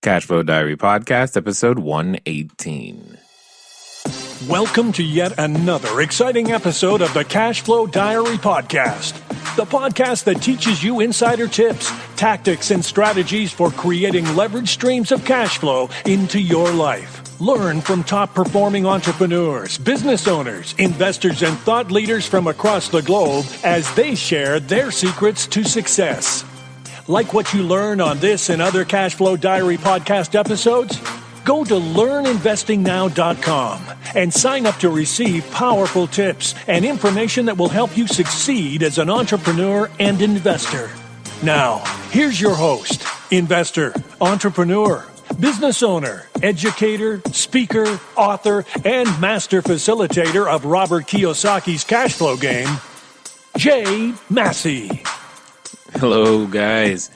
Cashflow Diary Podcast, episode 118. Welcome to yet another exciting episode of the Cashflow Diary Podcast, the podcast that teaches you insider tips, tactics, and strategies for creating leverage streams of cash flow into your life. Learn from top-performing entrepreneurs, business owners, investors, and thought leaders from across the globe as they share their secrets to success. Like what you learn on this and other Cashflow Diary podcast episodes? Go to learninvestingnow.com and sign up to receive powerful tips and information that will help you succeed as an entrepreneur and investor. Now, here's your host, investor, entrepreneur, business owner, educator, speaker, author, and master facilitator of Robert Kiyosaki's cash flow game, Jay Massey. Hello, guys.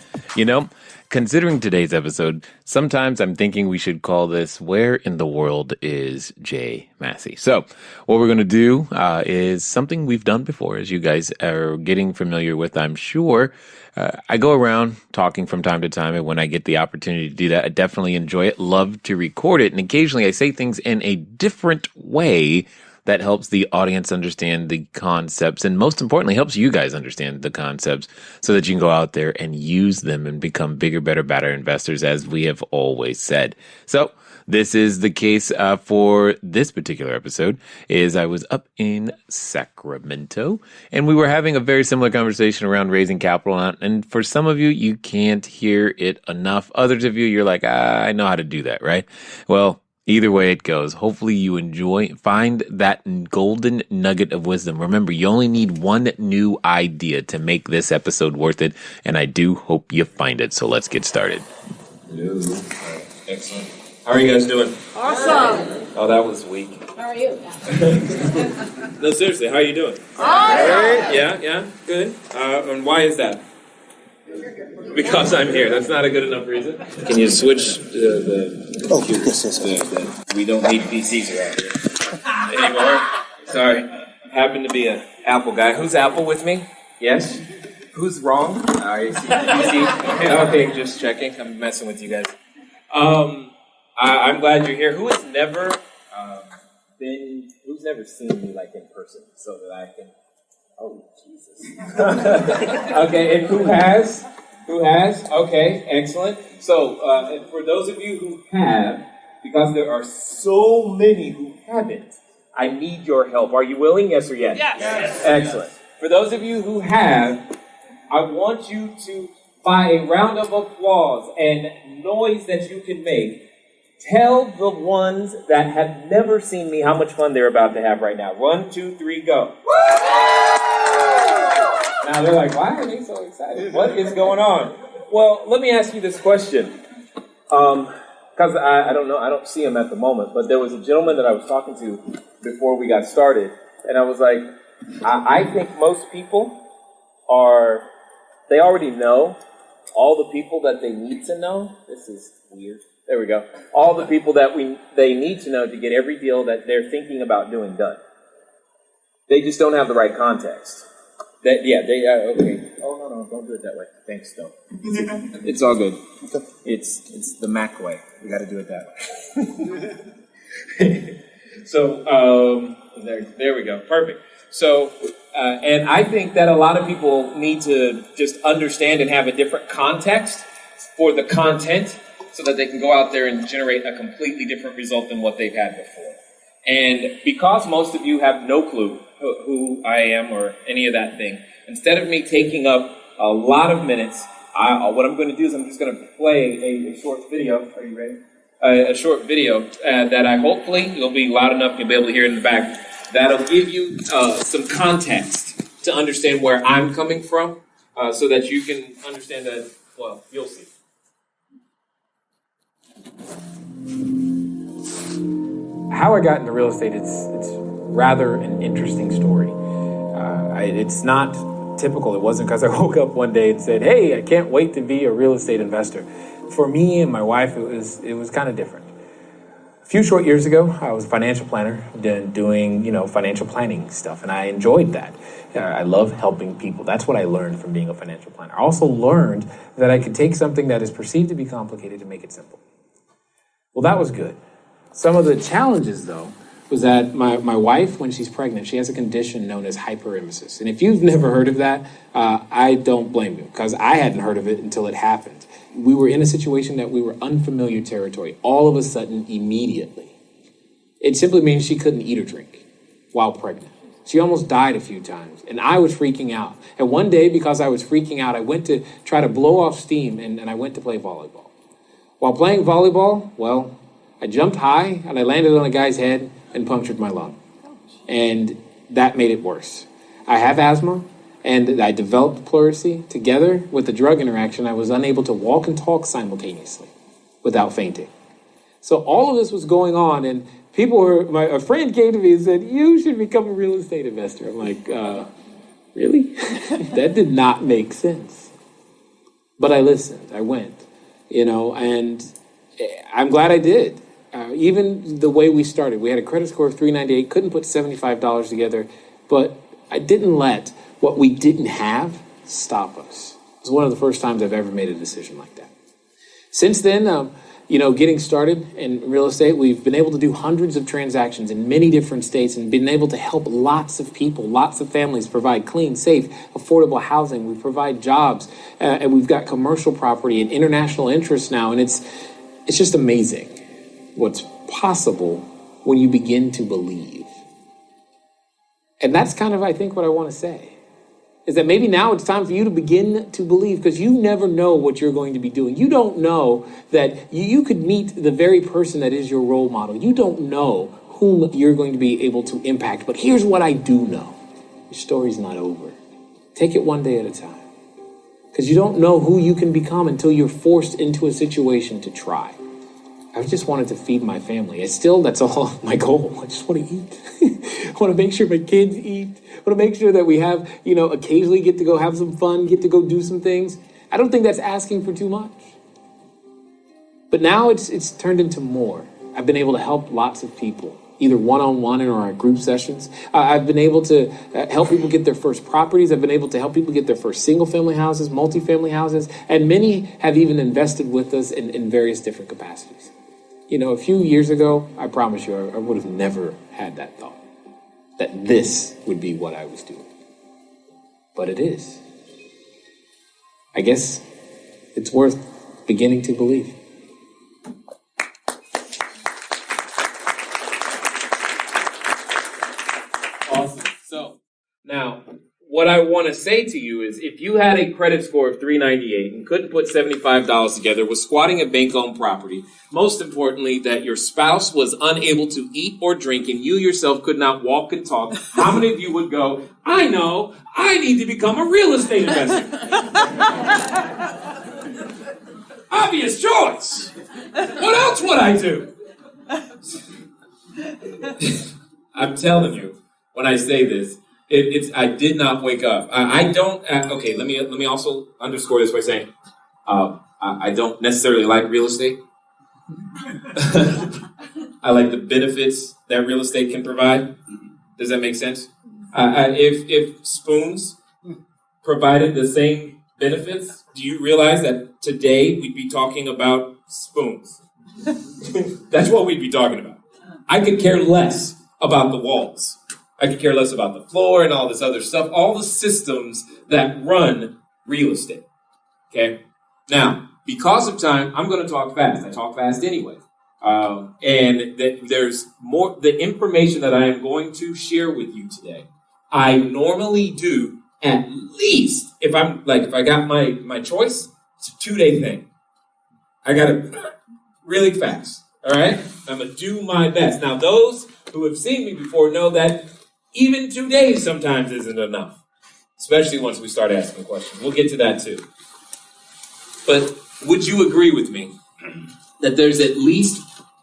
Considering today's episode, sometimes I'm thinking we should call this Where in the World is Jay Massey? So what we're going to do is something we've done before, as you guys are getting familiar with, I'm sure. I go around talking from time to time, and when I get the opportunity to do that, I definitely enjoy it, love to record it, and occasionally I say things in a different way that helps the audience understand the concepts, and most importantly, helps you guys understand the concepts so that you can go out there and use them and become bigger, better, better investors, as we have always said. So this is the case for this particular episode. Is I was up in Sacramento, and we were having a very similar conversation around raising capital. And for some of you, you can't hear it enough. Others of you, you're like, I know how to do that, right? Well, either way it goes, hopefully you find that golden nugget of wisdom. Remember, you only need one new idea to make this episode worth it, and I do hope you find it. So let's get started. Hello. Excellent. How are you guys doing? Awesome. Oh, that was weak. How are you? No, seriously, how are you doing? Awesome. Yeah, good. And why is that? Because I'm here. That's not a good enough reason. Can you switch the computer? Yes. We don't need PCs around here anymore. Sorry. Happen to be an Apple guy. Who's Apple with me? Yes? Who's wrong? I see PC. Okay, just checking. I'm messing with you guys. I'm glad you're here. Who's never seen me like in person so that I can... Oh, Jesus. Okay, and who has? Okay, excellent. So, and for those of you who have, because there are so many who haven't, I need your help. Are you willing? Yes or yes? Yes. Excellent. For those of you who have, I want you to, by a round of applause and noise that you can make, tell the ones that have never seen me how much fun they're about to have right now. 1, 2, 3, go. Now they're like, why are they so excited? What is going on? Well, let me ask you this question. Because I don't know, I don't see him at the moment, but there was a gentleman that I was talking to before we got started, and I was like, I think most people they already know all the people that they need to know. This is weird. There we go. All the people that they need to know to get every deal that they're thinking about doing done. They just don't have the right context. Okay. Oh, no, don't do it that way. Thanks, though. It's all good. It's the Mac way. We got to do it that way. So, there we go. Perfect. So, and I think that a lot of people need to just understand and have a different context for the content so that they can go out there and generate a completely different result than what they've had before. And because most of you have no clue who I am or any of that thing, instead of me taking up a lot of minutes, what I'm going to do is I'm just going to play a short video. Are you ready? A short video that hopefully you'll be loud enough, you'll be able to hear in the back. That'll give you some context to understand where I'm coming from so that you can understand that, well, you'll see. How I got into real estate, it's rather an interesting story. It's not typical. It wasn't because I woke up one day and said, hey, I can't wait to be a real estate investor. For me and my wife, it was kind of different. A few short years ago, I was a financial planner doing, financial planning stuff, and I enjoyed that. I love helping people. That's what I learned from being a financial planner. I also learned that I could take something that is perceived to be complicated and make it simple. Well, that was good. Some of the challenges, though, was that my wife, when she's pregnant, she has a condition known as hyperemesis. And if you've never heard of that, I don't blame you, because I hadn't heard of it until it happened. We were in a situation that we were unfamiliar territory, all of a sudden, immediately. It simply means she couldn't eat or drink while pregnant. She almost died a few times, and I was freaking out. And one day, because I was freaking out, I went to try to blow off steam, and I went to play volleyball. While playing volleyball, well, I jumped high, and I landed on a guy's head and punctured my lung. And that made it worse. I have asthma, and I developed pleurisy. Together with the drug interaction, I was unable to walk and talk simultaneously without fainting. So all of this was going on, and a friend came to me and said, "You should become a real estate investor." I'm like, really? That did not make sense. But I listened, I went, and I'm glad I did. Even the way we started, we had a credit score of 398, couldn't put $75 together, but I didn't let what we didn't have stop us. It was one of the first times I've ever made a decision like that. Since then, getting started in real estate, we've been able to do hundreds of transactions in many different states and been able to help lots of people, lots of families provide clean, safe, affordable housing. We provide jobs, and we've got commercial property and international interests now, and it's just amazing what's possible when you begin to believe. And that's kind of, I think, what I want to say, is that maybe now it's time for you to begin to believe, because you never know what you're going to be doing. You don't know that you could meet the very person that is your role model. You don't know whom you're going to be able to impact. But here's what I do know. Your story's not over. Take it one day at a time. Because you don't know who you can become until you're forced into a situation to try. I just wanted to feed my family. That's all my goal. I just want to eat. I want to make sure my kids eat. I want to make sure that we have, occasionally get to go have some fun, get to go do some things. I don't think that's asking for too much. But now it's turned into more. I've been able to help lots of people, either one-on-one or our group sessions. I've been able to help people get their first properties. I've been able to help people get their first single-family houses, multifamily houses, and many have even invested with us in various different capacities. A few years ago, I promise you, I would have never had that thought, that this would be what I was doing. But it is. I guess it's worth beginning to believe. Awesome. So, now, what I want to say to you is, if you had a credit score of 398 and couldn't put $75 together, was squatting a bank-owned property, most importantly, that your spouse was unable to eat or drink and you yourself could not walk and talk, how many of you would go, I know, I need to become a real estate investor? Obvious choice. What else would I do? I'm telling you, when I say this, I did not wake up. I don't. Okay, let me also underscore this by saying I don't necessarily like real estate. I like the benefits that real estate can provide. Does that make sense? If spoons provided the same benefits, do you realize that today we'd be talking about spoons? That's what we'd be talking about. I could care less about the walls. I could care less about the floor and all this other stuff, all the systems that run real estate. Okay? Now, because of time, I'm going to talk fast. I talk fast anyway. There's more, the information that I am going to share with you today, I normally do at least, if I got my choice, it's a 2-day thing. I got it really fast. All right? I'm going to do my best. Now, those who have seen me before know that even 2 days sometimes isn't enough, especially once we start asking questions. We'll get to that too. But would you agree with me that there's at least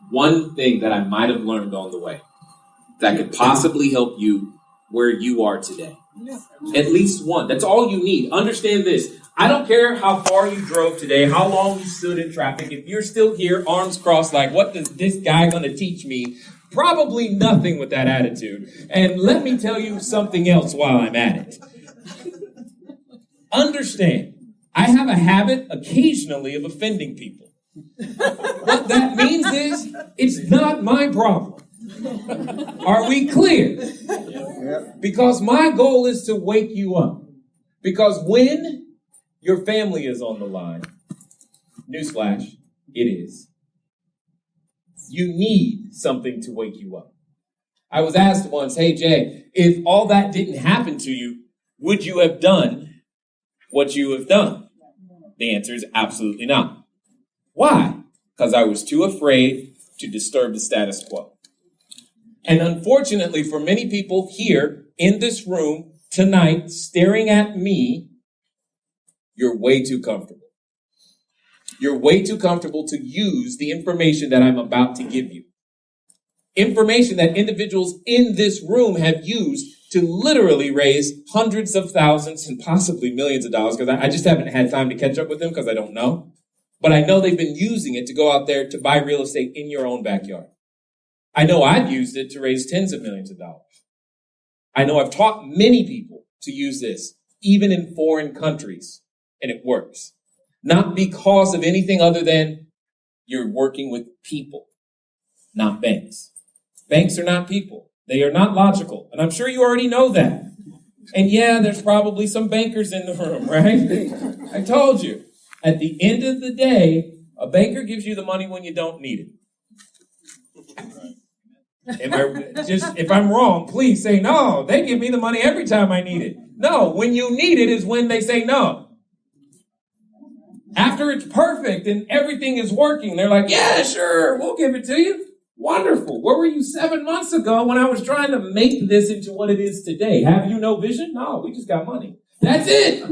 one thing that I might have learned on the way that could possibly help you where you are today? At least one. That's all you need. Understand this. I don't care how far you drove today, how long you stood in traffic. If you're still here, arms crossed, like, what is this guy going to teach me? Probably nothing with that attitude. And let me tell you something else while I'm at it. Understand, I have a habit occasionally of offending people. What that means is, it's not my problem. Are we clear? Because my goal is to wake you up. Because when your family is on the line, newsflash, it is. You need something to wake you up. I was asked once, hey Jay, if all that didn't happen to you, would you have done what you have done? The answer is absolutely not. Why? Because I was too afraid to disturb the status quo. And unfortunately for many people here in this room tonight, staring at me, you're way too comfortable. You're way too comfortable to use the information that I'm about to give you. Information that individuals in this room have used to literally raise hundreds of thousands and possibly millions of dollars, because I just haven't had time to catch up with them because I don't know. But I know they've been using it to go out there to buy real estate in your own backyard. I know I've used it to raise tens of millions of dollars. I know I've taught many people to use this, even in foreign countries, and it works. Not because of anything other than you're working with people, not banks. Banks are not people. They are not logical. And I'm sure you already know that. And yeah, there's probably some bankers in the room, right? I told you. At the end of the day, a banker gives you the money when you don't need it. If I'm wrong, please say no. They give me the money every time I need it. No, when you need it is when they say no. After it's perfect and everything is working, they're like, yeah, sure, we'll give it to you. Wonderful. Where were you 7 months ago when I was trying to make this into what it is today? Have you no vision? No, we just got money. That's it.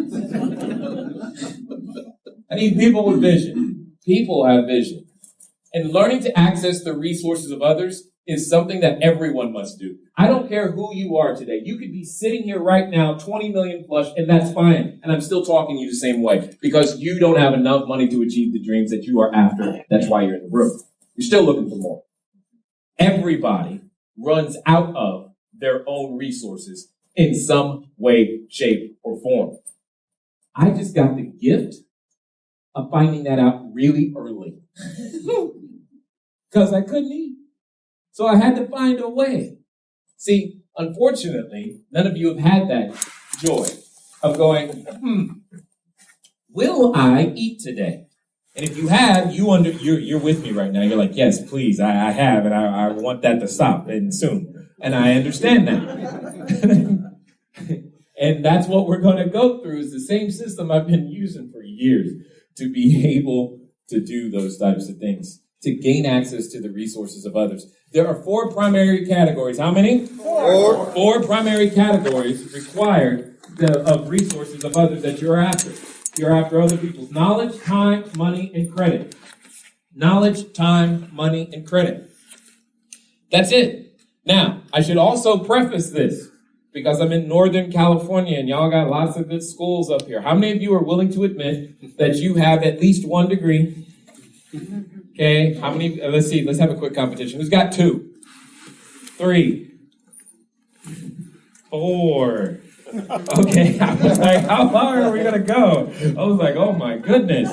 I need people with vision. People have vision. And learning to access the resources of others is something that everyone must do. I don't care who you are today. You could be sitting here right now, 20 million flush, and that's fine. And I'm still talking to you the same way because you don't have enough money to achieve the dreams that you are after. That's why you're in the room. You're still looking for more. Everybody runs out of their own resources in some way, shape, or form. I just got the gift of finding that out really early because I couldn't eat. So I had to find a way. See, unfortunately, none of you have had that joy of going, will I eat today? And if you have, you're with me right now. You're like, yes, please, I have, and I want that to stop and soon. And I understand that. And that's what we're going to go through is the same system I've been using for years to be able to do those types of things, to gain access to the resources of others. There are 4 primary categories. How many? 4. 4 primary categories required of resources of others that you're after. You're after other people's knowledge, time, money, and credit. Knowledge, time, money, and credit. That's it. Now, I should also preface this because I'm in Northern California and y'all got lots of good schools up here. How many of you are willing to admit that you have at least 1 degree? Okay, how many? Let's see, let's have a quick competition. Who's got 2? 3? 4? Okay, I was like, how far are we going to go? I was like, oh my goodness.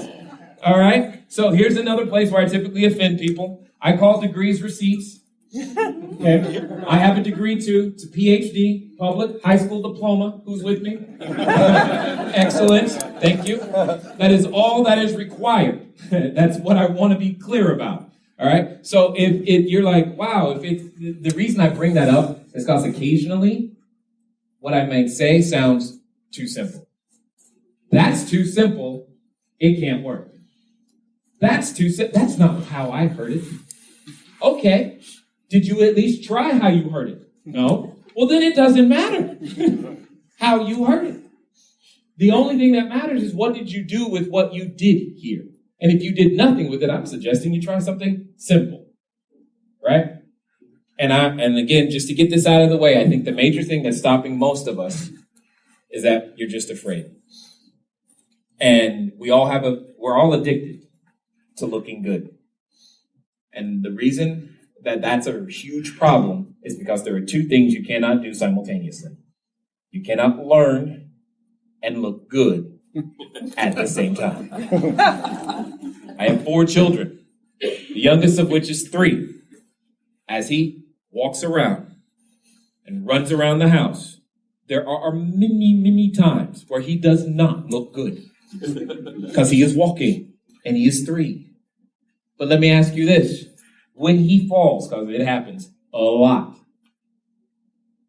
All right, so here's another place where I typically offend people. I call degrees receipts. Okay, I have a degree too. It's a PhD, public, high school diploma. Who's with me? Excellent, thank you. That is all that is required. That's what I want to be clear about. All right, so if you're like, wow, the reason I bring that up is because occasionally what I may say sounds too simple. That's too simple. It can't work. That's too simple. That's not how I heard it. Okay. Did you at least try how you heard it? No. Well, then it doesn't matter how you heard it. The only thing that matters is what did you do with what you did hear. And if you did nothing with it, I'm suggesting you try something simple. Right? And again, just to get this out of the way, I think the major thing that's stopping most of us is that you're just afraid. And we're all addicted to looking good. And the reason that that's a huge problem is because there are 2 things you cannot do simultaneously. You cannot learn and look good at the same time. I have 4 children. The youngest of which is 3. As he walks around and runs around the house, there are many, many times where he does not look good because he is walking and he is 3. But let me ask you this. When he falls, because it happens a lot,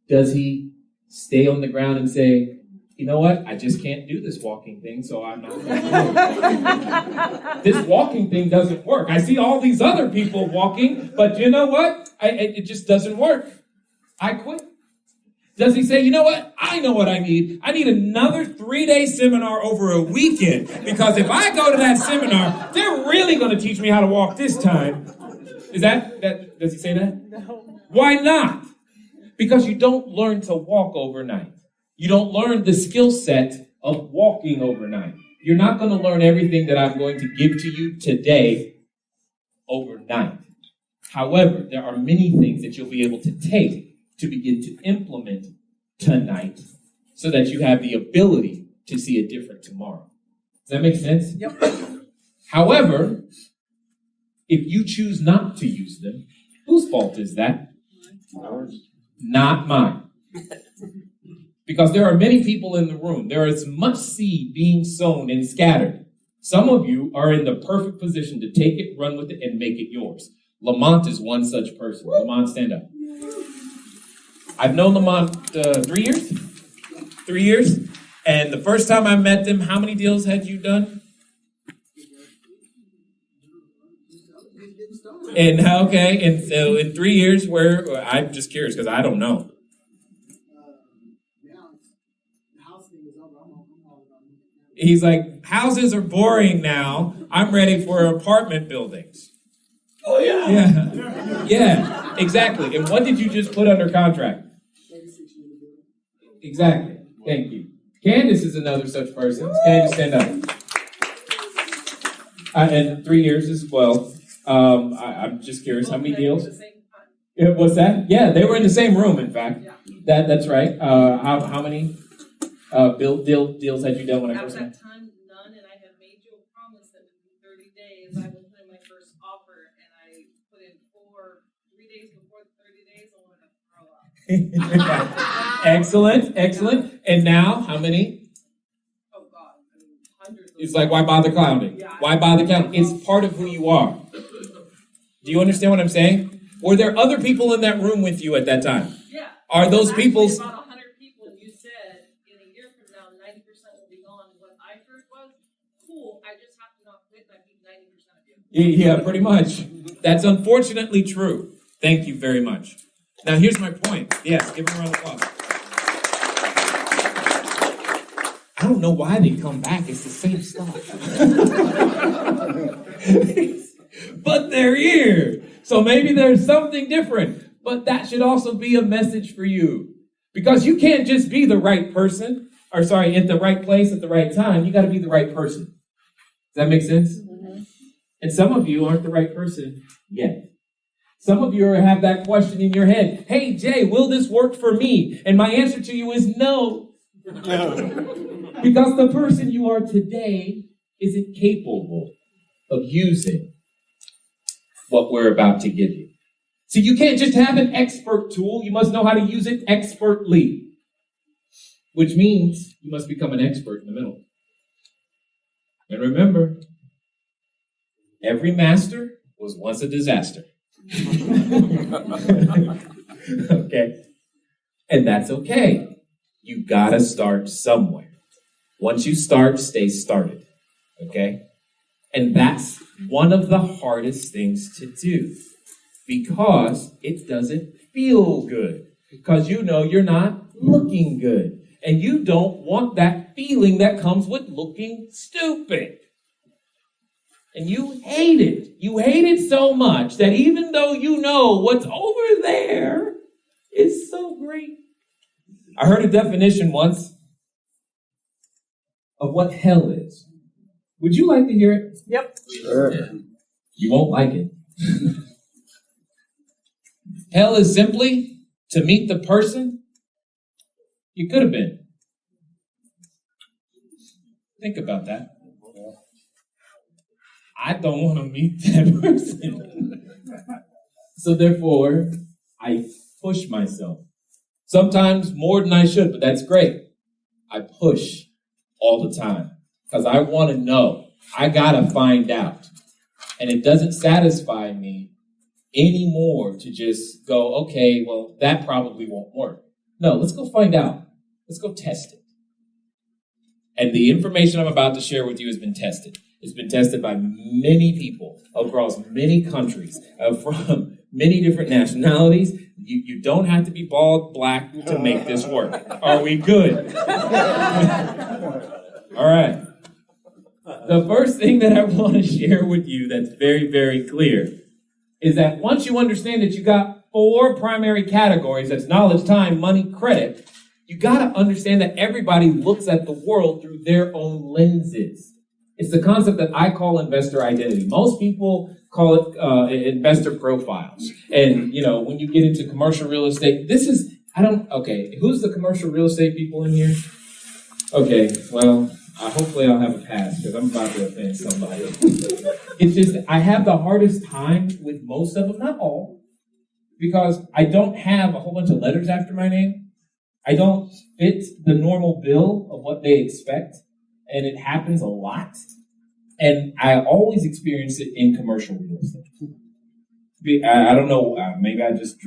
does he stay on the ground and say, you know what? I just can't do this walking thing, so I'm not going to do it. This walking thing doesn't work. I see all these other people walking, but you know what? It just doesn't work. I quit. Does he say, you know what? I know what I need. I need another 3-day seminar over a weekend, because if I go to that seminar, they're really going to teach me how to walk this time. Is that does he say that? No. Why not? Because you don't learn to walk overnight. You don't learn the skill set of walking overnight. You're not going to learn everything that I'm going to give to you today overnight. However, there are many things that you'll be able to take to begin to implement tonight so that you have the ability to see a different tomorrow. Does that make sense? Yep. However, if you choose not to use them, whose fault is that? Ours. Not mine. Because there are many people in the room. There is much seed being sown and scattered. Some of you are in the perfect position to take it, run with it, and make it yours. Lamont is one such person. Lamont, stand up. I've known Lamont 3 years. 3 years. And the first time I met him, how many deals had you done? And so in 3 years, I'm just curious because I don't know. He's like, houses are boring now. I'm ready for apartment buildings. Oh, yeah. Yeah, exactly. And what did you just put under contract? Exactly. Thank you. Candace is another such person. Candace, stand up. And 3 years as well. I'm just curious, how many deals? What's that? Yeah, they were in the same room, in fact. That's right. How many deals had you done when I first met? At that time, none, and I had made you a promise that within 30 days I would put in my first offer, and I put in 3 days before the 30 days, I wanted to throw up. Excellent. And now, how many? Oh, God. I mean, hundreds. It's like, why bother counting? Yeah. Why bother counting? It's part of who you are. Do you understand what I'm saying? Were there other people in that room with you at that time? Yeah. Are those actually people's... about 100 people, and you said in a year from now, 90% will be gone. What I heard was, cool, I just have to not quit, and I keep 90% of you. Yeah, pretty much. That's unfortunately true. Thank you very much. Now, here's my point. Yes, give them a round of applause. I don't know why they come back. It's the same stuff. But they're here. So maybe there's something different. But that should also be a message for you. Because you can't just be the right person, at the right place at the right time. You got to be the right person. Does that make sense? Mm-hmm. And some of you aren't the right person yet. Some of you have that question in your head. Hey, Jay, will this work for me? And my answer to you is no. Because the person you are today isn't capable of using what we're about to give you. So you can't just have an expert tool. You must know how to use it expertly. Which means you must become an expert in the middle. And remember, every master was once a disaster. Okay? And that's okay. You gotta start somewhere. Once you start, stay started. Okay? And that's one of the hardest things to do because it doesn't feel good. Because you know you're not looking good. And you don't want that feeling that comes with looking stupid. And you hate it. You hate it so much that even though you know what's over there is so great. I heard a definition once of what hell is. Would you like to hear it? Yep. Sure. You won't like it. Hell is simply to meet the person you could have been. Think about that. I don't want to meet that person. So therefore, I push myself. Sometimes more than I should, but that's great. I push all the time because I want to know. I got to find out. And it doesn't satisfy me anymore to just go, okay, well, that probably won't work. No, let's go find out. Let's go test it. And the information I'm about to share with you has been tested. It's been tested by many people across many countries, from many different nationalities. You don't have to be bald black to make this work. Are we good? All right. The first thing that I want to share with you that's very, very clear is that once you understand that you got 4 primary categories, that's knowledge, time, money, credit, you got to understand that everybody looks at the world through their own lenses. It's the concept that I call investor identity. Most people call it investor profiles. And, when you get into commercial real estate, who's the commercial real estate people in here? Okay, well, hopefully I'll have a pass because I'm about to offend somebody. It's just, I have the hardest time with most of them, not all, because I don't have a whole bunch of letters after my name. I don't fit the normal bill of what they expect, and it happens a lot. And I always experience it in commercial real estate. I don't know, maybe I just,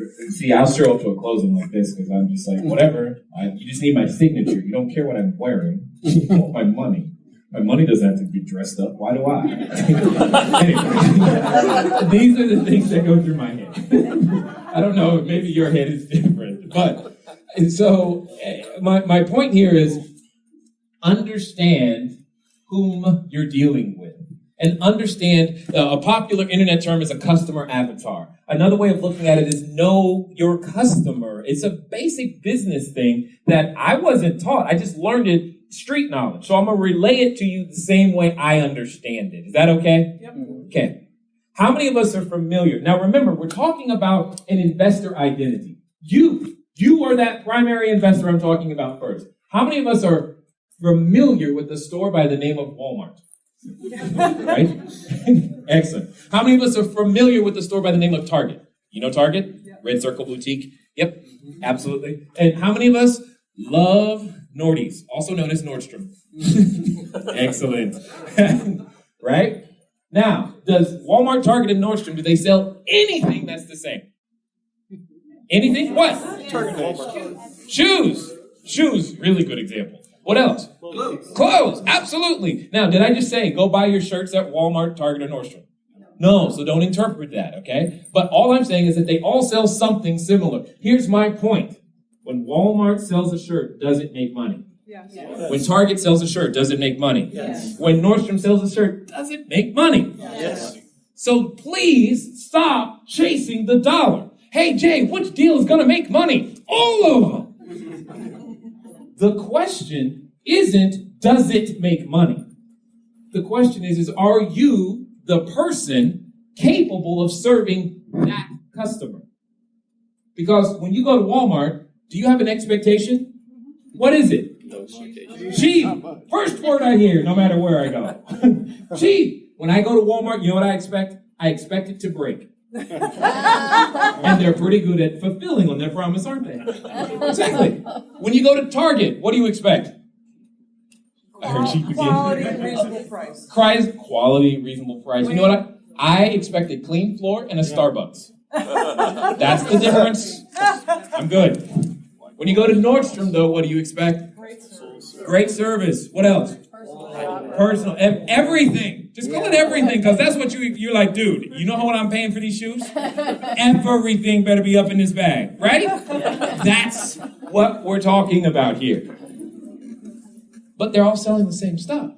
I'll show up to a closing like this because I'm just like, whatever, you just need my signature. You don't care what I'm wearing. You want my money. My money doesn't have to be dressed up. Why do I? Anyway, these are the things that go through my head. I don't know, maybe your head is different. But, and so my point here is understand whom you're dealing with. And understand, a popular internet term is a customer avatar. Another way of looking at it is know your customer. It's a basic business thing that I wasn't taught. I just learned it street knowledge. So I'm going to relay it to you the same way I understand it. Is that okay? Yep. Okay. How many of us are familiar? Now remember, we're talking about an investor identity. You are that primary investor I'm talking about first. How many of us are familiar with a store by the name of Walmart? Right? Excellent. How many of us are familiar with the store by the name of Target? You know Target? Yep. Red Circle Boutique? Yep, absolutely. And how many of us love Nordy's, also known as Nordstrom? Excellent. Right? Now, does Walmart, Target, and Nordstrom, do they sell anything that's the same? Anything? What? Target, Walmart. Shoes, really good example. What else? Clothes, absolutely. Now, did I just say go buy your shirts at Walmart, Target, or Nordstrom? No, so don't interpret that, okay? But all I'm saying is that they all sell something similar. Here's my point. When Walmart sells a shirt, does it make money? Yes. When Target sells a shirt, does it make money? Yes. When Nordstrom sells a shirt, does it make money? Yes. So please stop chasing the dollar. Hey, Jay, which deal is going to make money? All of them. The question isn't, does it make money? The question is are you the person capable of serving that customer? Because when you go to Walmart, do you have an expectation? What is it? No expectation. Cheap. First word I hear, no matter where I go. Cheap. When I go to Walmart, you know what I expect? I expect it to break. And they're pretty good at fulfilling on their promise, aren't they? Exactly. When you go to Target, what do you expect? Quality, reasonable price. Quality, reasonable price. You know what? I expect a clean floor and a Starbucks. That's the difference. I'm good. When you go to Nordstrom, though, what do you expect? Great service. What else? Personal. Everything. Just call it everything, because that's what you're like, dude, you know what I'm paying for these shoes? Everything better be up in this bag, right? That's what we're talking about here. But they're all selling the same stuff.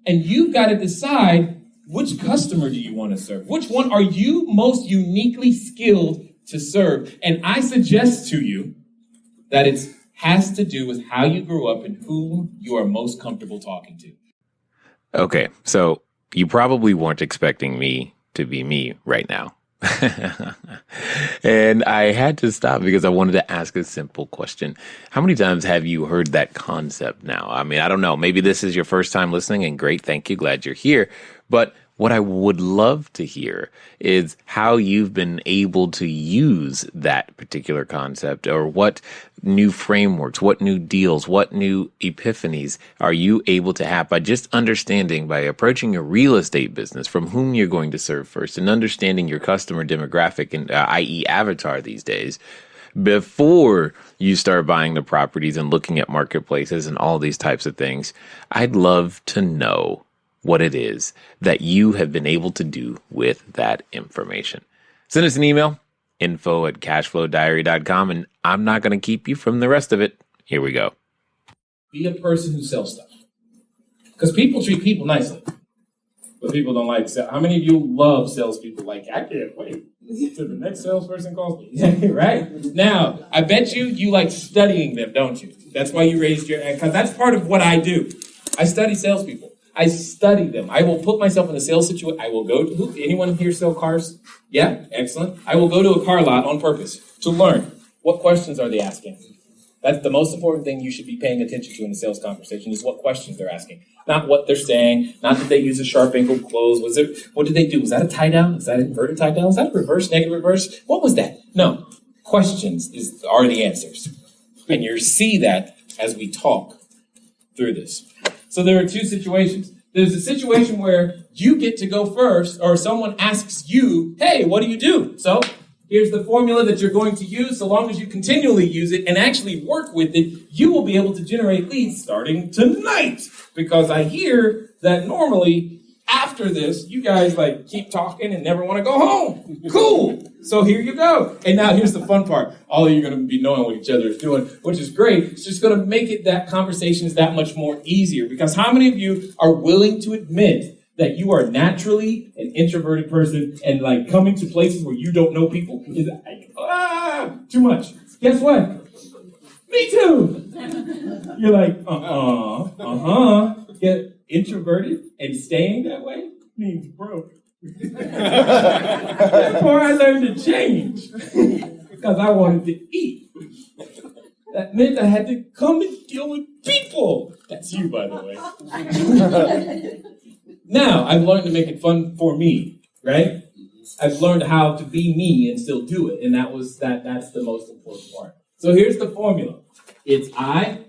And you've got to decide which customer do you want to serve? Which one are you most uniquely skilled to serve? And I suggest to you that it has to do with how you grew up and whom you are most comfortable talking to. Okay, so you probably weren't expecting me to be me right now. And I had to stop because I wanted to ask a simple question. How many times have you heard that concept now? I mean, I don't know. Maybe this is your first time listening, and great, thank you, glad you're here. But What I would love to hear is how you've been able to use that particular concept, or what new frameworks, what new deals, what new epiphanies are you able to have by just understanding, by approaching a real estate business, from whom you're going to serve first, and understanding your customer demographic, and i.e. avatar these days, before you start buying the properties and looking at marketplaces and all these types of things. I'd love to know what it is that you have been able to do with that information. Send us an email, info@cashflowdiary.com, and I'm not going to keep you from the rest of it. Here we go. Be a person who sells stuff. Because people treat people nicely. But people don't like sales. How many of you love salespeople? Like, I can't wait till the next salesperson calls me. Right? Now, I bet you like studying them, don't you? That's why you raised your hand. Because that's part of what I do. I study salespeople. I study them. I will put myself in a sales situation. I will go to, anyone here sell cars? Yeah, excellent. I will go to a car lot on purpose to learn. What questions are they asking? That's the most important thing you should be paying attention to in a sales conversation, is what questions they're asking. Not what they're saying, not that they use a sharp angle close. What did they do? Was that a tie down? Is that an inverted tie down? Is that a reverse, negative reverse? What was that? No. Questions are the answers. And you'll see that as we talk through this. So there are two situations. There's a situation where you get to go first, or someone asks you, hey, what do you do? So here's the formula that you're going to use. So long as you continually use it and actually work with it, you will be able to generate leads starting tonight. Because I hear that normally after this, you guys like keep talking and never want to go home. Cool. So here you go. And now here's the fun part. All of you are going to be knowing what each other is doing, which is great. It's just going to make it that conversation is that much more easier. Because how many of you are willing to admit that you are naturally an introverted person, and like coming to places where you don't know people is like, too much? Guess what? Me too. You're like, Get introverted and staying that way means broke. Therefore, I learned to change because I wanted to eat. That meant I had to come and deal with people. That's you, by the way. Now, I've learned to make it fun for me, right? I've learned how to be me and still do it, and that's the most important part. So here's the formula. It's I.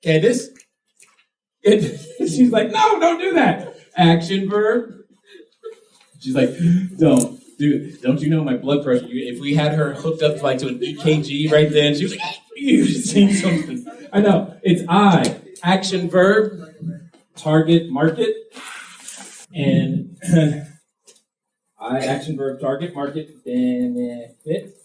Candace? She's like, no, don't do that. Action verb. She's like, don't do it. Don't you know my blood pressure? If we had her hooked up like to an EKG right then, she was like, you've seen something. I know. It's I. Action verb. Target market. And I. Action verb. Target market. Benefit.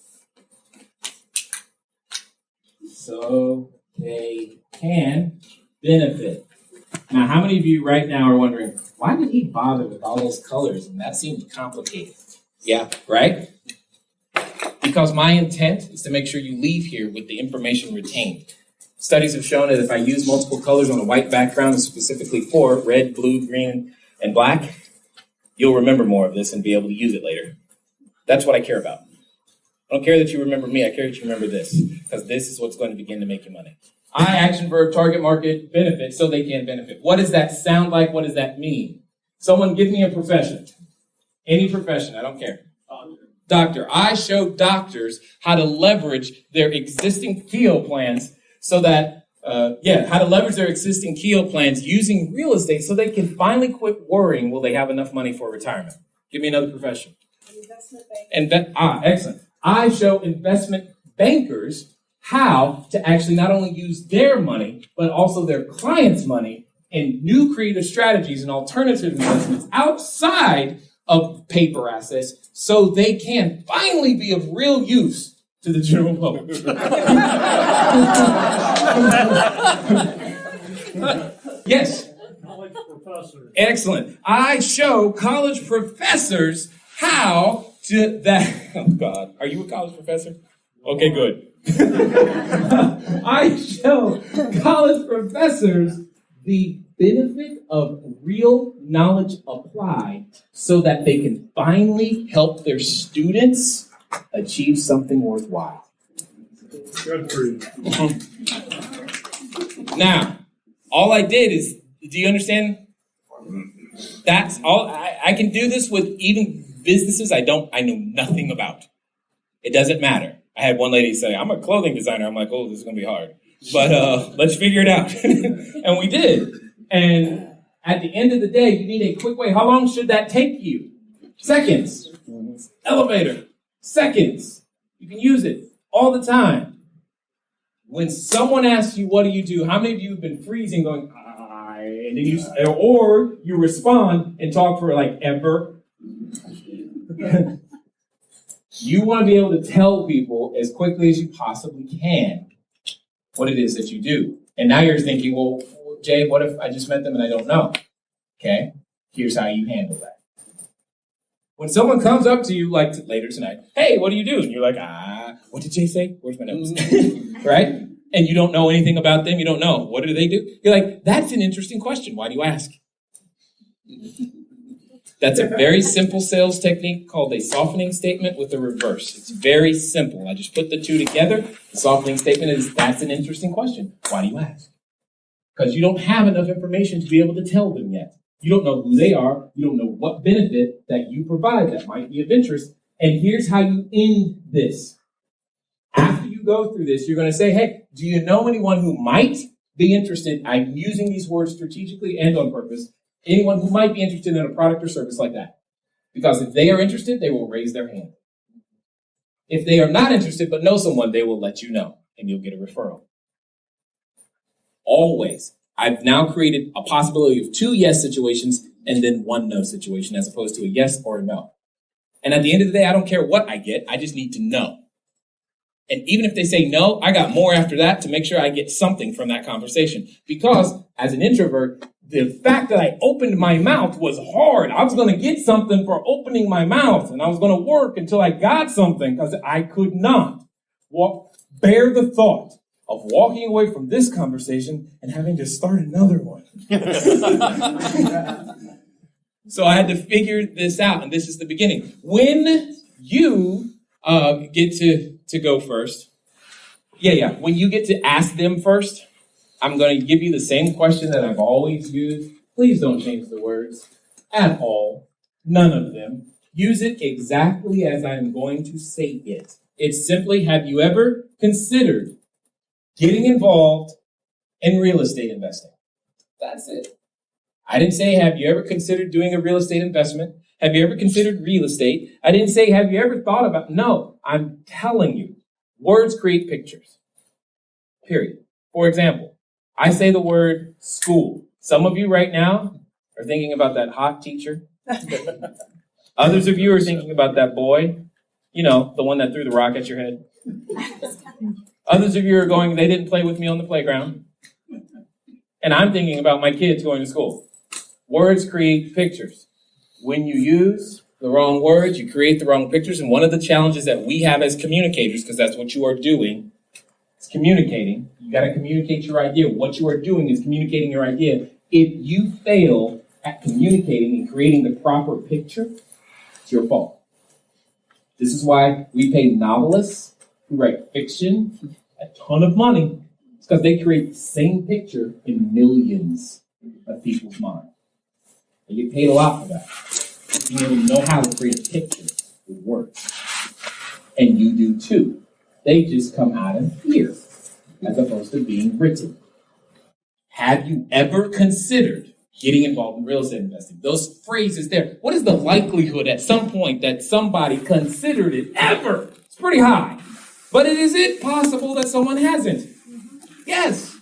So they can benefit. Now, how many of you right now are wondering, why did he bother with all those colors? And that seems complicated. Yeah, right? Because my intent is to make sure you leave here with the information retained. Studies have shown that if I use multiple colors on a white background, and specifically 4, red, blue, green, and black, you'll remember more of this and be able to use it later. That's what I care about. I don't care that you remember me, I care that you remember this, because this is what's going to begin to make you money. I, action verb, target market, benefit, so they can benefit. What does that sound like? What does that mean? Someone give me a profession. Any profession, I don't care. Doctor. I show doctors how to leverage their existing KEO plans so that, how to leverage their existing KEO plans using real estate so they can finally quit worrying, will they have enough money for retirement? Give me another profession. Investment banking. Excellent. I show investment bankers how to actually not only use their money, but also their clients' money in new creative strategies and alternative investments outside of paper assets so they can finally be of real use to the general public. Yes. College professors. Excellent. I show college professors how to that. Oh, God. Are you a college professor? Okay, good. I show college professors the benefit of real knowledge applied so that they can finally help their students achieve something worthwhile. Good for you. Now, all I did is, do you understand? That's all. I can do this with even businesses I know nothing about. It doesn't matter. I had one lady say, I'm a clothing designer. I'm like, oh, this is going to be hard. But let's figure it out. And we did. And at the end of the day, you need a quick way. How long should that take you? Seconds. Elevator. Seconds. You can use it all the time. When someone asks you, what do you do? How many of you have been freezing going, and then you respond and talk for like ever? You want to be able to tell people as quickly as you possibly can what it is that you do. And now you're thinking, well, Jay, what if I just met them and I don't know? Okay, here's how you handle that. When someone comes up to you like later tonight, hey, what do you do? And you're like, what did Jay say? Where's my notes? Right? And you don't know anything about them. You don't know. What do they do? You're like, that's an interesting question. Why do you ask? That's a very simple sales technique called a softening statement with a reverse. It's very simple. I just put the two together. The softening statement is, that's an interesting question. Why do you ask? Because you don't have enough information to be able to tell them yet. You don't know who they are. You don't know what benefit that you provide that might be of interest. And here's how you end this. After you go through this, you're going to say, hey, do you know anyone who might be interested? I'm using these words strategically and on purpose. Anyone who might be interested in a product or service like that. Because if they are interested, they will raise their hand. If they are not interested but know someone, they will let you know, and you'll get a referral. Always. I've now created a possibility of 2 yes situations and then 1 no situation as opposed to a yes or a no. And at the end of the day, I don't care what I get. I just need to know. And even if they say no, I got more after that to make sure I get something from that conversation. Because as an introvert, the fact that I opened my mouth was hard. I was going to get something for opening my mouth, and I was going to work until I got something because I could not bear the thought of walking away from this conversation and having to start another one. So I had to figure this out, and this is the beginning. When you get to go first, when you get to ask them first, I'm going to give you the same question that I've always used. Please don't change the words at all. None of them. Use it exactly as I'm going to say it. It's simply, have you ever considered getting involved in real estate investing? That's it. I didn't say, have you ever considered doing a real estate investment? Have you ever considered real estate? I didn't say, have you ever thought about, no, I'm telling you, words create pictures. Period. For example, I say the word school. Some of you right now are thinking about that hot teacher. Others of you are thinking about that boy, the one that threw the rock at your head. Others of you are going, they didn't play with me on the playground. And I'm thinking about my kids going to school. Words create pictures. When you use the wrong words, you create the wrong pictures. And one of the challenges that we have as communicators, because that's what you are doing, is communicating. You got to communicate your idea. What you are doing is communicating your idea. If you fail at communicating and creating the proper picture, it's your fault. This is why we pay novelists who write fiction a ton of money. It's because they create the same picture in millions of people's minds. They get paid a lot for that. Being able to know how to create a picture with words. And you do too. They just come out of here as opposed to being written. Have you ever considered getting involved in real estate investing? Those phrases there. What is the likelihood at some point that somebody considered it ever? It's pretty high. But is it possible that someone hasn't? Yes.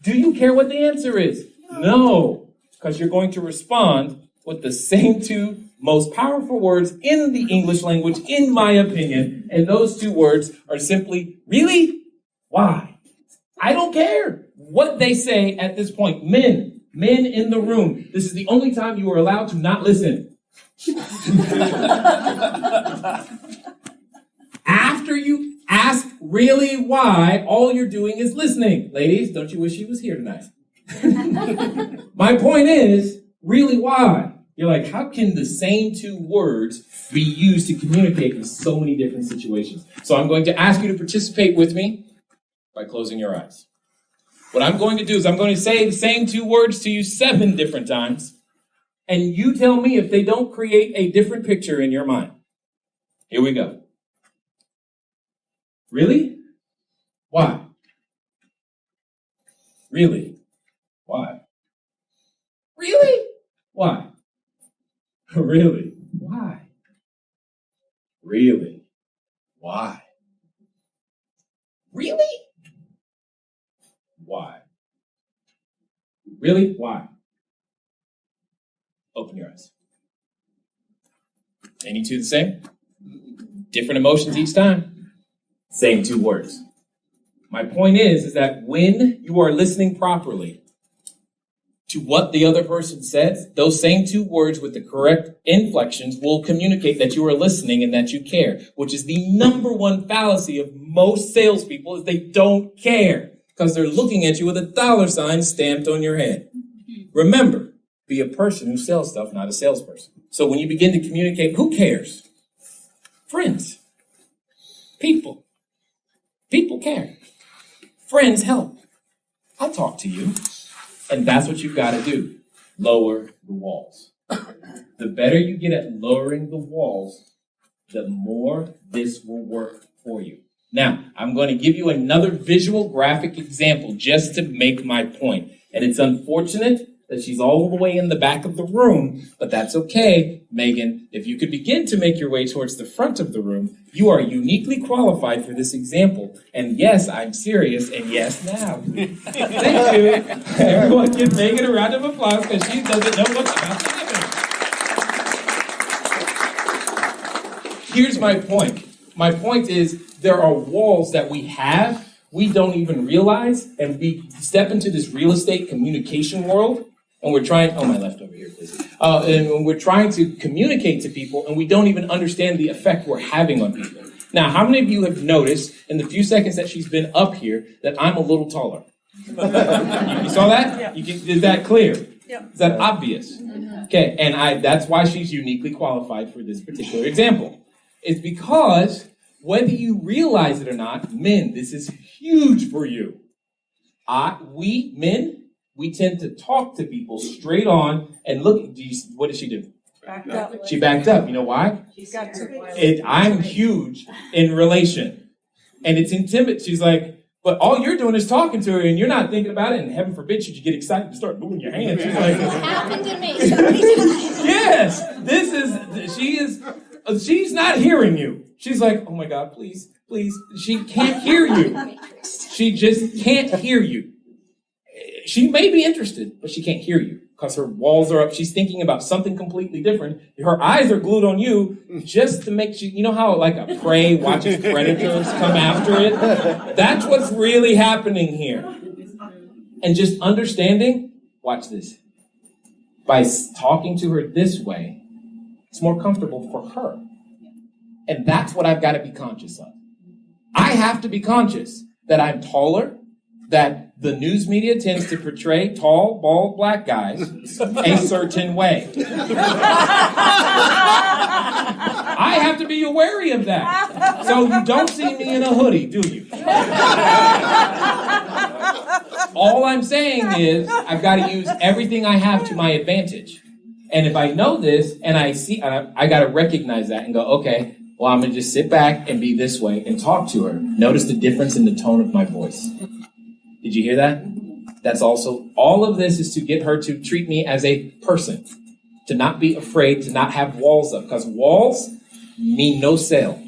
Do you care what the answer is? No. Because you're going to respond with the same 2 most powerful words in the English language, in my opinion. And those 2 words are simply, really? Why? I don't care what they say at this point. Men in the room, this is the only time you are allowed to not listen. After you ask really why, all you're doing is listening. Ladies, don't you wish he was here tonight? My point is, really why? You're like, how can the same 2 words be used to communicate in so many different situations? So I'm going to ask you to participate with me by closing your eyes. What I'm going to do is I'm going to say the same 2 words to you 7 different times. And you tell me if they don't create a different picture in your mind. Here we go. Really? Why? Really? Why? Really? Why? Really? Why? Really? Why? Really? Why? Really? Why? Open your eyes. Any two the same? Different emotions each time? Same two words. My point is that when you are listening properly to what the other person says, those same two words with the correct inflections will communicate that you are listening and that you care, which is the number one fallacy of most salespeople is they don't care because they're looking at you with a $sign stamped on your head. Remember, be a person who sells stuff, not a salesperson. So when you begin to communicate, who cares? Friends. People. People care. Friends help. I talk to you. And that's what you've got to do. Lower the walls. The better you get at lowering the walls, the more this will work for you. Now, I'm going to give you another visual graphic example just to make my point. And it's unfortunate that she's all the way in the back of the room, but that's okay, Megan. If you could begin to make your way towards the front of the room, you are uniquely qualified for this example. And yes, I'm serious, and yes, now. Thank you. Everyone give Megan a round of applause because she doesn't know what's about to happen. Here's my point. My point is there are walls that we have, we don't even realize, and we step into this real estate communication world, and we're trying, my left over here, please. And we're trying to communicate to people, and we don't even understand the effect we're having on people. Now, how many of you have noticed in the few seconds that she's been up here that I'm a little taller? You saw that? Yeah. Is that clear? Yep. Is that obvious? Okay, and that's why she's uniquely qualified for this particular example. It's because whether you realize it or not, men, this is huge for you. We men, we tend to talk to people straight on and look. What did she do? Backed up. She backed up. You know why? She's got I'm huge in relation. And it's intimidating. She's like, but all you're doing is talking to her and you're not thinking about it. And heaven forbid, should you get excited and start moving your hands? She's like, It happened to me so many times. Yes, she's not hearing you. She's like, oh my God, please. She can't hear you. She just can't hear you. She may be interested, but she can't hear you because her walls are up. She's thinking about something completely different. Her eyes are glued on you just to make you know how like a prey watches predators come after it? That's what's really happening here. And just understanding, watch this. By talking to her this way, it's more comfortable for her. And that's what I've got to be conscious of. I have to be conscious that I'm taller, that the news media tends to portray tall, bald, black guys a certain way. I have to be wary of that. So you don't see me in a hoodie, do you? All I'm saying is I've got to use everything I have to my advantage. And if I know this and I see, I got to recognize that and go, okay, well, I'm going to just sit back and be this way and talk to her. Notice the difference in the tone of my voice. Did you hear that? That's also, all of this is to get her to treat me as a person, to not be afraid, to not have walls up, because walls mean no sale.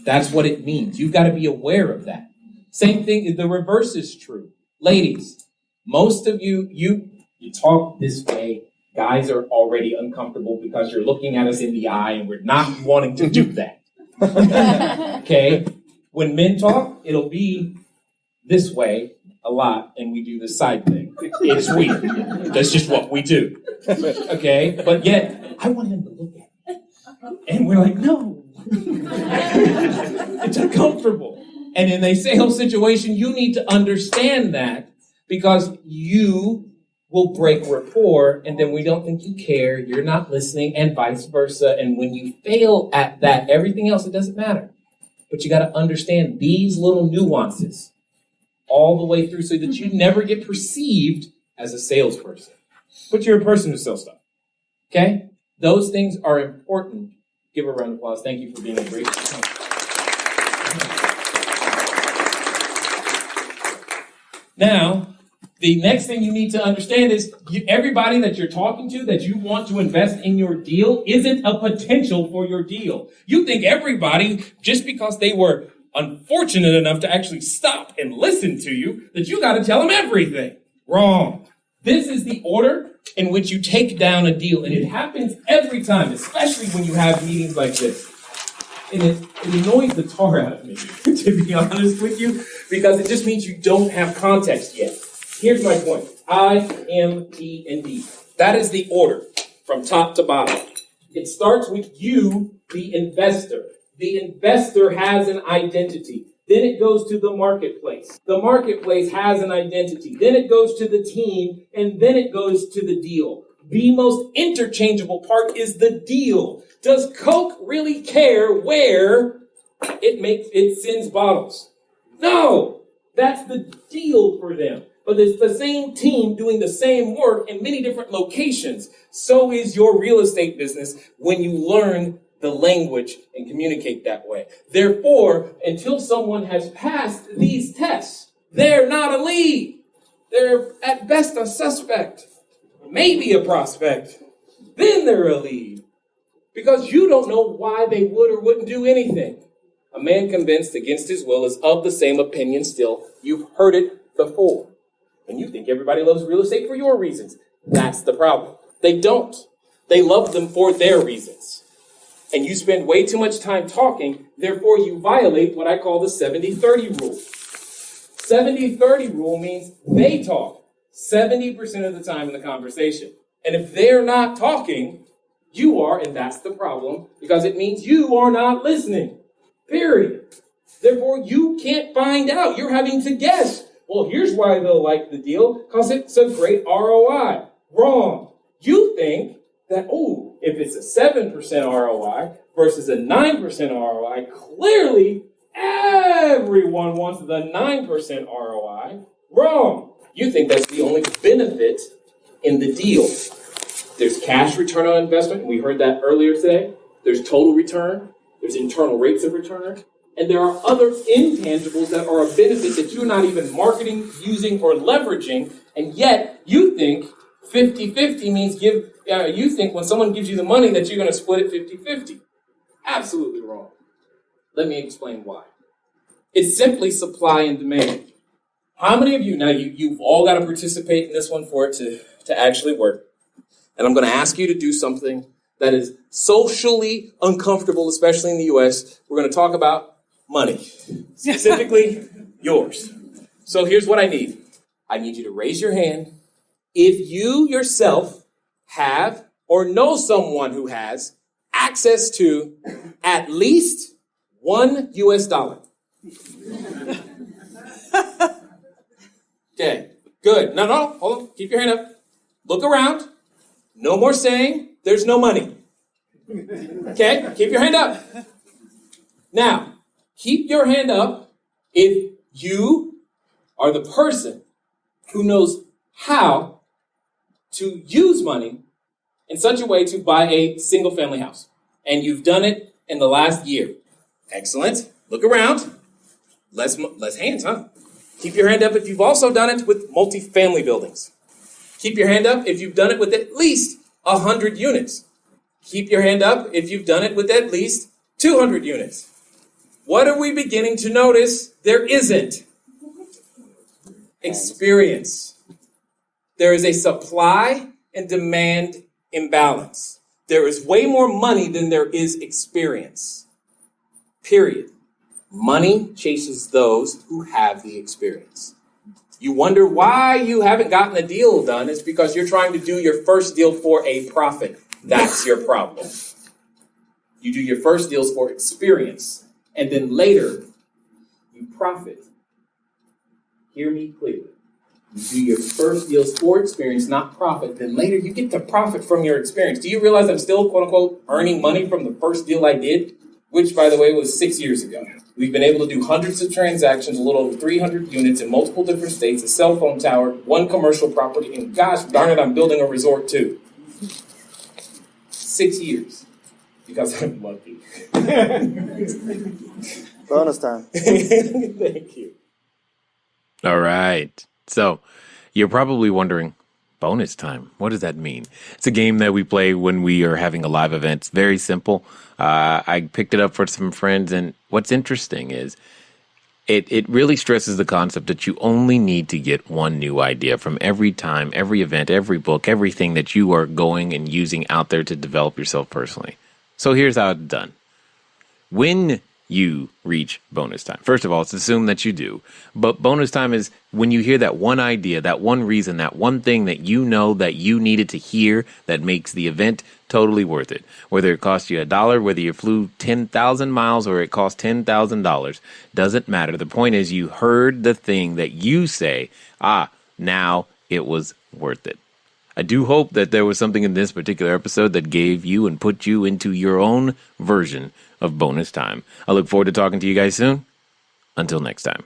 That's what it means. You've got to be aware of that. Same thing, the reverse is true. Ladies, most of you talk this way. Guys are already uncomfortable because you're looking at us in the eye and we're not wanting to do that. Okay? When men talk, it'll be this way a lot, and we do the side thing. It's weird. That's just what we do. Okay? But yet, I want him to look at me. And we're like, no. It's uncomfortable. And in a sales situation, you need to understand that because you will break rapport, and then we don't think you care, you're not listening, and vice versa. And when you fail at that, everything else, it doesn't matter. But you got to understand these little nuances all the way through so that you never get perceived as a salesperson. But you're a person who sells stuff. Okay? Those things are important. Give her a round of applause. Thank you for being a great teacher. Now, the next thing you need to understand is everybody that you're talking to that you want to invest in your deal isn't a potential for your deal. You think everybody, just because they were unfortunate enough to actually stop and listen to you, that you got to tell them everything. Wrong. This is the order in which you take down a deal, and it happens every time, especially when you have meetings like this. And it annoys the tar out of me, to be honest with you, because it just means you don't have context yet. Here's my point. I, M, T, and D. That is the order from top to bottom. It starts with you, the investor. The investor has an identity. Then it goes to the marketplace. The marketplace has an identity. Then it goes to the team, and then it goes to the deal. The most interchangeable part is the deal. Does Coke really care where it sends bottles? No, that's the deal for them. But it's the same team doing the same work in many different locations. So is your real estate business when you learn the language and communicate that way. Therefore, until someone has passed these tests, they're not a lead. They're at best a suspect, maybe a prospect. Then they're a lead. Because you don't know why they would or wouldn't do anything. A man convinced against his will is of the same opinion still. You've heard it before. And you think everybody loves real estate for your reasons. That's the problem. They don't. They love them for their reasons. And you spend way too much time talking, therefore you violate what I call the 70-30 rule. 70-30 rule means they talk 70% of the time in the conversation. And if they're not talking, you are, and that's the problem, because it means you are not listening. Period. Therefore, you can't find out. You're having to guess. Well, here's why they'll like the deal, because it's a great ROI. Wrong. You think that, if it's a 7% ROI versus a 9% ROI, clearly everyone wants the 9% ROI. Wrong. You think that's the only benefit in the deal. There's cash return on investment. We heard that earlier today. There's total return. There's internal rates of return. And there are other intangibles that are a benefit that you're not even marketing, using, or leveraging. And yet you think 50-50 means you think when someone gives you the money that you're going to split it 50-50. Absolutely wrong. Let me explain why. It's simply supply and demand. How many of you, now you've all got to participate in this one for it to actually work. And I'm going to ask you to do something that is socially uncomfortable, especially in the U.S. We're going to talk about money, specifically yours. So here's what I need. I need you to raise your hand if you yourself have or know someone who has access to at least $1 US. Okay, good. No, hold on. Keep your hand up. Look around. No more saying there's no money. Okay, keep your hand up. Now, keep your hand up if you are the person who knows how to use money in such a way to buy a single family house. And you've done it in the last year. Excellent. Look around. Less hands, huh? Keep your hand up if you've also done it with multifamily buildings. Keep your hand up if you've done it with at least 100 units. Keep your hand up if you've done it with at least 200 units. What are we beginning to notice? There isn't. Experience. There is a supply and demand imbalance. There is way more money than there is experience. Period. Money chases those who have the experience. You wonder why you haven't gotten a deal done. It's because you're trying to do your first deal for a profit. That's your problem. You do your first deals for experience, and then later you profit. Hear me clearly. You do your first deals for experience, not profit. Then later you get to profit from your experience. Do you realize I'm still, quote unquote, earning money from the first deal I did? Which, by the way, was 6 years ago. We've been able to do hundreds of transactions, a little over 300 units in multiple different states, a cell phone tower, one commercial property, and gosh darn it, I'm building a resort too. 6 years because I'm lucky. Bonus time. Thank you. All right. So you're probably wondering, bonus time, what does that mean? It's a game that we play when we are having a live event. It's very simple. I picked it up for some friends, and what's interesting is it really stresses the concept that you only need to get one new idea from every time, every event, every book, everything that you are going and using out there to develop yourself personally. So here's how it's done. When you reach bonus time, first of all, it's assumed that you do. But bonus time is when you hear that one idea, that one reason, that one thing that you know that you needed to hear that makes the event totally worth it. Whether it cost you $1, whether you flew 10,000 miles or it cost $10,000, doesn't matter. The point is you heard the thing that you say, now it was worth it. I do hope that there was something in this particular episode that gave you and put you into your own version of bonus time. I look forward to talking to you guys soon. Until next time.